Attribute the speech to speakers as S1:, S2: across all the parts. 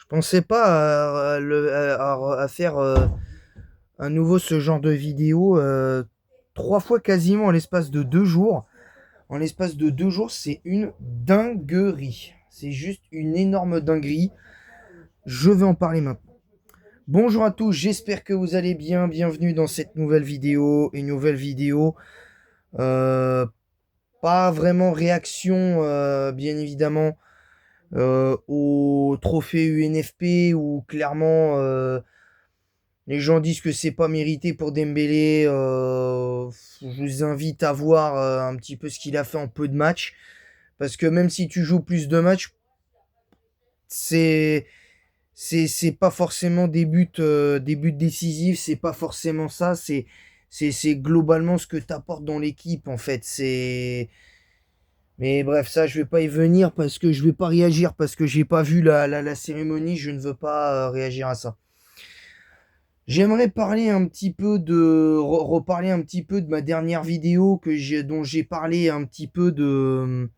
S1: Je pensais pas à faire à nouveau ce genre de vidéo 3 fois quasiment en l'espace de 2 jours. En l'espace de 2 jours, c'est une dinguerie. C'est juste une énorme dinguerie. Je vais en parler maintenant. Bonjour à tous, j'espère que vous allez bien. Bienvenue dans cette nouvelle vidéo. Une nouvelle vidéo. euh, Pas vraiment réaction, bien évidemment, au trophée UNFP où clairement les gens disent que c'est pas mérité pour Dembélé. Je vous invite à voir un petit peu ce qu'il a fait en peu de matchs. Parce que même si tu joues plus de matchs, c'est c'est pas forcément des buts décisifs. C'est pas forcément ça. C'est globalement ce que tu apportes dans l'équipe en fait. Mais bref, ça je vais pas y venir parce que je vais pas réagir parce que j'ai pas vu la cérémonie. Je ne veux pas réagir à ça. J'aimerais parler un petit peu reparler un petit peu de ma dernière vidéo dont j'ai parlé un petit peu de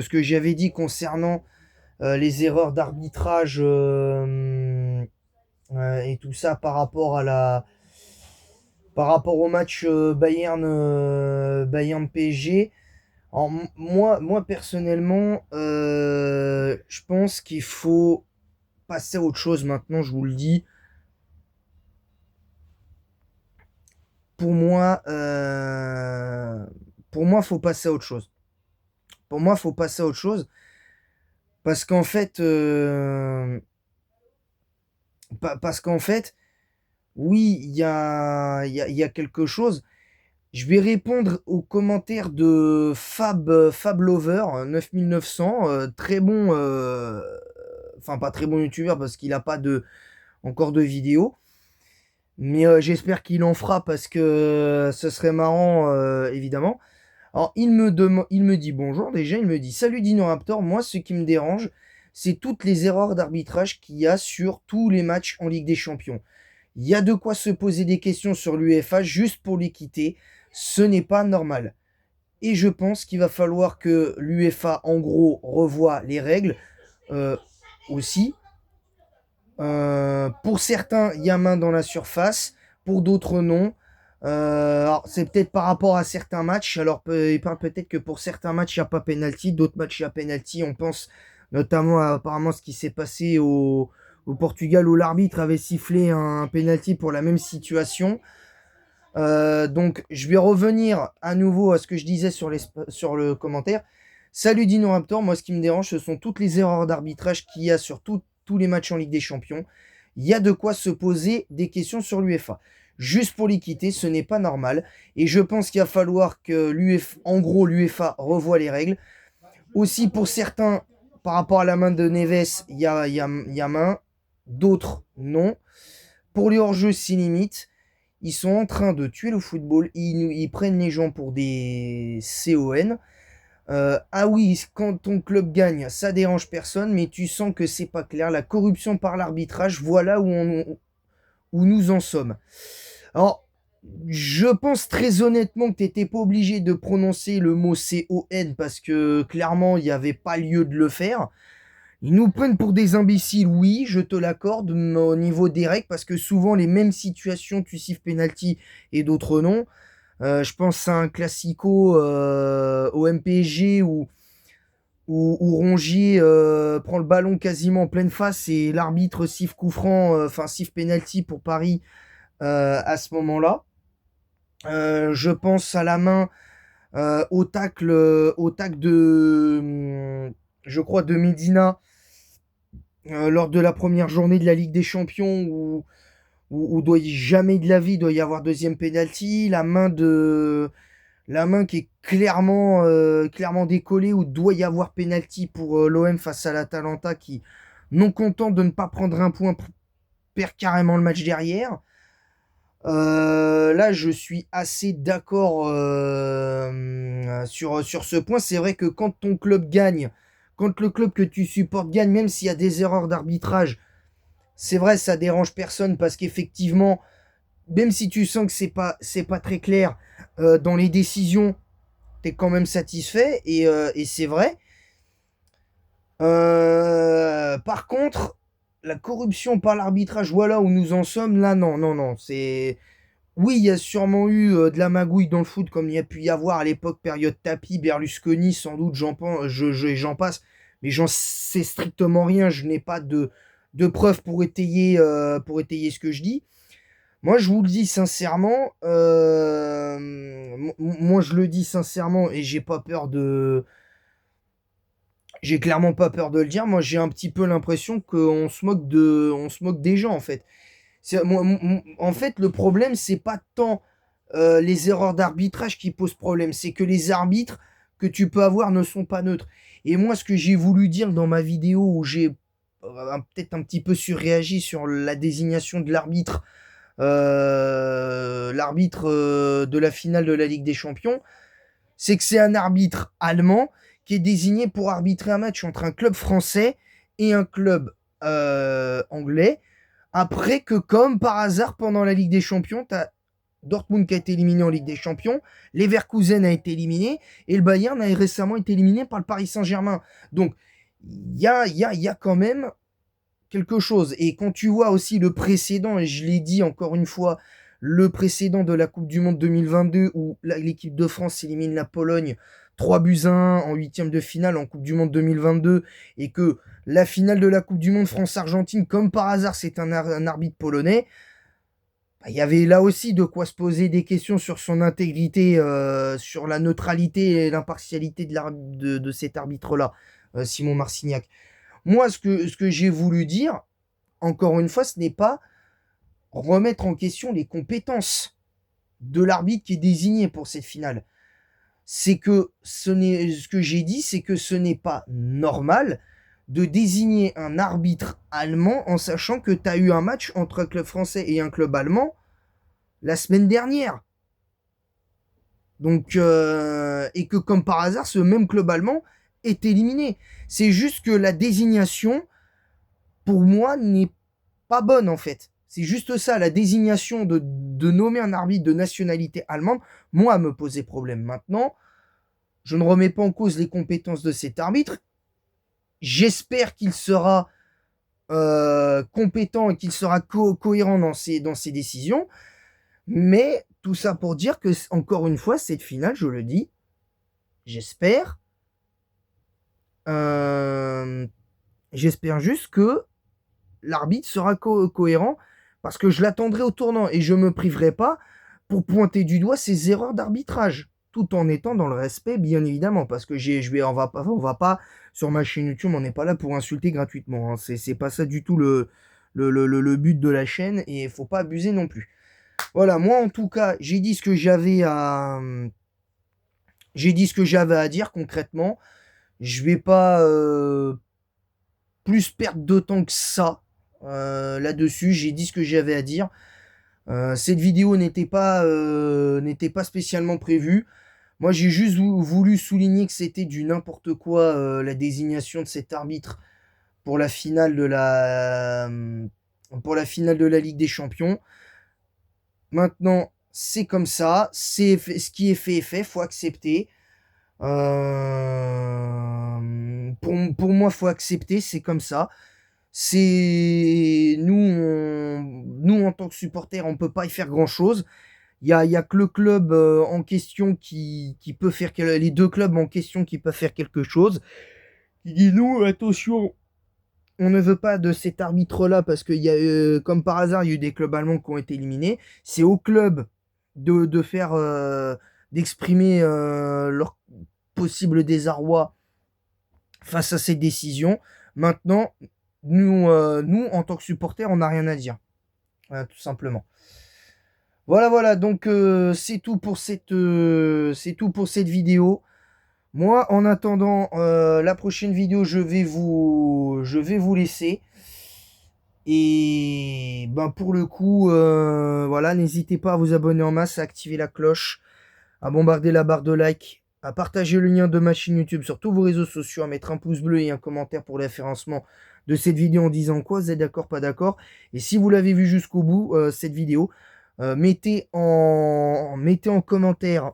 S1: ce que j'avais dit concernant les erreurs d'arbitrage et tout ça par rapport au match Bayern PSG. Alors, moi personnellement, je pense qu'il faut passer à autre chose maintenant, je vous le dis. Pour moi, faut passer à autre chose. Pour moi, faut passer à autre chose parce qu'en fait, parce qu'en fait, oui, il y a quelque chose. Je vais répondre aux commentaires de Fab Lover 9900, très bon, enfin pas très bon youtubeur parce qu'il n'a pas encore de vidéo. Mais j'espère qu'il en fera parce que ce serait marrant, évidemment. Alors, il me dit bonjour déjà, il me dit salut Dino Raptor, moi ce qui me dérange, c'est toutes les erreurs d'arbitrage qu'il y a sur tous les matchs en Ligue des Champions. Il y a de quoi se poser des questions sur l'UEFA juste pour l'équité, ce n'est pas normal. Et je pense qu'il va falloir que l'UEFA en gros revoie les règles euh, aussi. Pour certains, il y a main dans la surface, pour d'autres non. Alors, c'est peut-être par rapport à certains matchs. Alors il parle peut-être que pour certains matchs, il n'y a pas penalty, d'autres matchs, il y a penalty. On pense notamment à apparemment ce qui s'est passé au Portugal où l'arbitre avait sifflé un penalty pour la même situation. Donc, je vais revenir à nouveau à ce que je disais sur le commentaire. Salut Dino Raptor, moi ce qui me dérange, ce sont toutes les erreurs d'arbitrage qu'il y a sur tous les matchs en Ligue des Champions. Il y a de quoi se poser des questions sur l'UEFA. Juste pour l'équité, ce n'est pas normal. Et je pense qu'il va falloir que en gros, l'UEFA revoie les règles. Aussi, pour certains, par rapport à la main de Neves, il y a main. D'autres, non. Pour les hors-jeux, c'est limite. Ils sont en train de tuer le football. Ils prennent les gens pour des CON. Ah oui, quand ton club gagne, ça dérange personne, mais tu sens que c'est pas clair. La corruption par l'arbitrage, voilà où nous en sommes. Alors, je pense très honnêtement que tu n'étais pas obligé de prononcer le mot CON parce que clairement, il n'y avait pas lieu de le faire. Ils nous prennent pour des imbéciles, oui, je te l'accorde, au niveau des règles, parce que souvent les mêmes situations, tu siffles penalty et d'autres non. Je pense à un classico au MPG où Rongier prend le ballon quasiment en pleine face et l'arbitre siffle coup franc, enfin siffle penalty pour Paris à ce moment-là. Je pense à la main au tacle je crois, de Medina lors de la première journée de la Ligue des Champions où doit jamais de la vie doit y avoir deuxième penalty, la main qui est clairement décollée où doit y avoir penalty pour l'OM face à l'Atalanta qui, non content de ne pas prendre un point, perd carrément le match derrière. Là, je suis assez d'accord sur ce point. C'est vrai que quand ton club gagne, quand le club que tu supportes gagne, même s'il y a des erreurs d'arbitrage, c'est vrai, ça dérange personne parce qu'effectivement, même si tu sens que c'est pas très clair dans les décisions, t'es quand même satisfait et c'est vrai. Par contre, la corruption par l'arbitrage, voilà où nous en sommes. Là, non, non, non. Oui, il y a sûrement eu de la magouille dans le foot, comme il y a pu y avoir à l'époque, période tapis, Berlusconi, sans doute, j'en passe. Mais j'en sais strictement rien. Je n'ai pas de preuves pour étayer ce que je dis. Moi, je vous le dis sincèrement. Moi, je le dis sincèrement et j'ai clairement pas peur de le dire. Moi, j'ai un petit peu l'impression on se moque des gens, en fait. En fait, le problème, c'est pas tant les erreurs d'arbitrage qui posent problème, c'est que les arbitres que tu peux avoir ne sont pas neutres. Et moi, ce que j'ai voulu dire dans ma vidéo où j'ai peut-être un petit peu surréagi sur la désignation de l'arbitre de la finale de la Ligue des Champions, c'est que c'est un arbitre allemand qui est désigné pour arbitrer un match entre un club français et un club anglais. Après que, comme par hasard, pendant la Ligue des Champions, tu as Dortmund qui a été éliminé en Ligue des Champions, Leverkusen a été éliminé, et le Bayern a récemment été éliminé par le Paris Saint-Germain. Donc, il y a quand même quelque chose. Et quand tu vois aussi le précédent, et je l'ai dit encore une fois, le précédent de la Coupe du Monde 2022 où l'équipe de France élimine la Pologne 3-1 en huitième de finale en Coupe du Monde 2022 et que la finale de la Coupe du Monde France-Argentine, comme par hasard, c'est un arbitre polonais, il y avait là aussi de quoi se poser des questions sur son intégrité, sur la neutralité et l'impartialité de cet arbitre-là, Simon Marcignac. Moi, ce que j'ai voulu dire, encore une fois, ce n'est pas remettre en question les compétences de l'arbitre qui est désigné pour cette finale. Ce que j'ai dit, c'est que ce n'est pas normal de désigner un arbitre allemand en sachant que tu as eu un match entre un club français et un club allemand la semaine dernière. Donc, et que comme par hasard, ce même club allemand est éliminé. C'est juste que la désignation, pour moi, n'est pas bonne en fait. C'est juste ça, la désignation de nommer un arbitre de nationalité allemande, moi, me posait problème. Maintenant, je ne remets pas en cause les compétences de cet arbitre. J'espère qu'il sera compétent et qu'il sera cohérent dans ses décisions. Mais tout ça pour dire que, encore une fois, cette finale, je le dis, j'espère. euh, J'espère juste que l'arbitre sera cohérent parce que je l'attendrai au tournant et je me priverai pas pour pointer du doigt ses erreurs d'arbitrage tout en étant dans le respect bien évidemment parce que on va pas sur ma chaîne YouTube, on n'est pas là pour insulter gratuitement, hein. C'est pas ça du tout le but de la chaîne et il faut pas abuser non plus. Voilà, moi en tout cas, j'ai dit ce que j'avais à dire concrètement. Je vais pas plus perdre de temps que ça là-dessus. J'ai dit ce que j'avais à dire. Cette vidéo n'était pas spécialement prévue. Moi, j'ai juste voulu souligner que c'était du n'importe quoi la désignation de cet arbitre pour la finale pour la finale de la Ligue des Champions. Maintenant, c'est comme ça. Ce qui est fait est fait. Faut accepter. Pour moi, faut accepter. C'est comme ça. Nous en tant que supporters, on peut pas y faire grand chose. Il y a que le club en question qui peut faire les deux clubs en question qui peuvent faire quelque chose. Il dit nous, attention, on ne veut pas de cet arbitre-là parce qu'il y a, comme par hasard, il y a eu des clubs allemands qui ont été éliminés. C'est au club de faire, d'exprimer leur possible désarroi face à ces décisions. Maintenant, nous en tant que supporters, on n'a rien à dire. Voilà, tout simplement. Voilà, voilà, donc c'est tout pour cette vidéo. Moi, en attendant la prochaine vidéo, je vais vous laisser. Et ben pour le coup, voilà, n'hésitez pas à vous abonner en masse, à activer la cloche, à bombarder la barre de like, à partager le lien de ma chaîne YouTube sur tous vos réseaux sociaux, à mettre un pouce bleu et un commentaire pour le référencement de cette vidéo en disant quoi, vous êtes d'accord, pas d'accord. Et si vous l'avez vu jusqu'au bout, cette vidéo, mettez en commentaire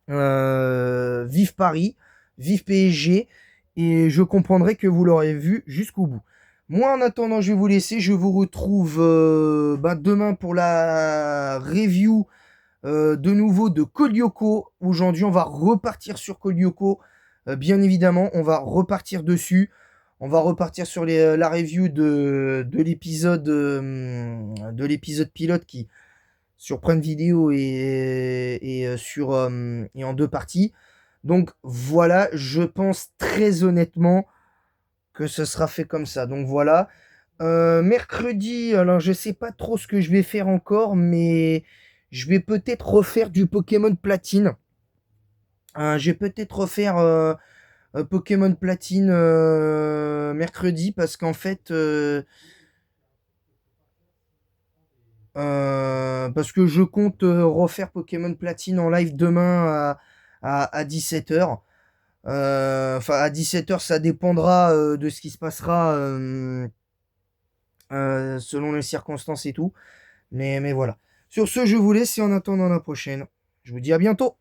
S1: vive Paris, vive PSG et je comprendrai que vous l'aurez vu jusqu'au bout. Moi, en attendant, je vais vous laisser. Je vous retrouve demain pour la review de nouveau de Code Lyoko. Aujourd'hui, on va repartir sur Code Lyoko. Bien évidemment, on va repartir dessus. On va repartir sur la review de l'épisode pilote qui sur Prime Video et en deux parties. Donc voilà, je pense très honnêtement que ce sera fait comme ça. Donc voilà. Mercredi, alors je sais pas trop ce que je vais faire encore, mais je vais peut-être refaire du Pokémon Platine. Je vais peut-être refaire Pokémon Platine mercredi parce qu'en fait, parce que je compte refaire Pokémon Platine en live demain à 17h. Enfin, à 17h, ça dépendra de ce qui se passera selon les circonstances et tout. Mais voilà. Sur ce, je vous laisse et en attendant la prochaine. Je vous dis à bientôt.